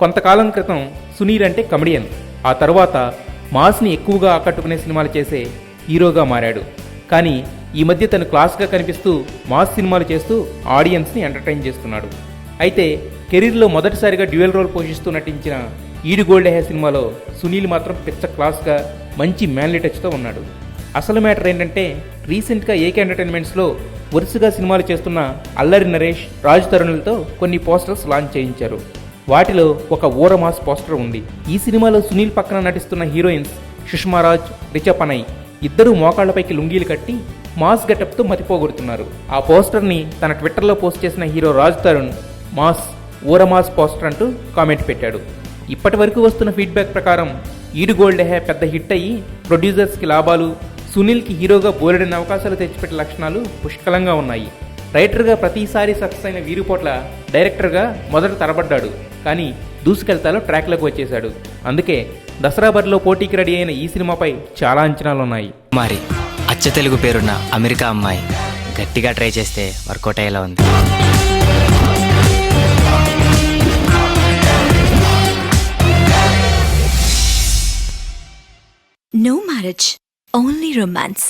కొంతకాలం క్రితం సునీల్ అంటే కమెడియన్, ఆ తర్వాత మాస్ని ఎక్కువగా ఆకట్టుకునే సినిమాలు చేసే హీరోగా మారాడు. కానీ ఈ మధ్య తను క్లాస్గా కనిపిస్తూ మాస్ సినిమాలు చేస్తూ ఆడియన్స్ని ఎంటర్టైన్ చేస్తున్నాడు. అయితే కెరీర్లో మొదటిసారిగా డ్యూయల్ రోల్ పోషిస్తూ నటించిన ఈడు గోల్డ్ హెయిర్ సినిమాలో సునీల్ మాత్రం పిచ్చ క్లాస్గా మంచి మ్యాన్లీ టచ్తో ఉన్నాడు. అసలు మ్యాటర్ ఏంటంటే, రీసెంట్గా ఏకే ఎంటర్టైన్మెంట్స్లో వరుసగా సినిమాలు చేస్తున్న అల్లరి నరేష్, రాజ్ తరుణ్లతో కొన్ని పోస్టర్స్ లాంచ్ చేయించారు. వాటిలో ఒక ఊరమాస్ పోస్టర్ ఉంది. ఈ సినిమాలో సునీల్ పక్కన నటిస్తున్న హీరోయిన్స్ సుష్మారాజ్, రిచా పనై ఇద్దరూ మోకాళ్లపైకి లుంగీలు కట్టి మాస్ గెటప్తో మతిపోగొడుతున్నారు. ఆ పోస్టర్ని తన ట్విట్టర్లో పోస్ట్ చేసిన హీరో రాజ్ తరుణ్ మాస్ ఊరమాస్ పోస్టర్ అంటూ కామెంట్ పెట్టాడు. ఇప్పటి వరకు వస్తున్న ఫీడ్బ్యాక్ ప్రకారం ఈడు గోల్డ్ హే పెద్ద హిట్ అయ్యి ప్రొడ్యూసర్స్కి లాభాలు, సునీల్కి హీరోగా బోలెడని అవకాశాలు తెచ్చిపెట్టే లక్షణాలు పుష్కలంగా ఉన్నాయి. రైటర్గా ప్రతిసారి సక్సెస్ అయిన వీరుపోట్ల డైరెక్టర్గా మొదట తరబడ్డాడు, కానీ దూసుకెళ్తాలో ట్రాక్లోకి వచ్చేశాడు. అందుకే దసరా బరిలో పోటీకి రెడీ అయిన ఈ సినిమాపై చాలా అంచనాలున్నాయి. మరి అచ్చ తెలుగు పేరున్న అమెరికా అమ్మాయి గట్టిగా ట్రై చేస్తే వర్కౌట్ అయ్యేలా ఉంది. No marriage, only romance.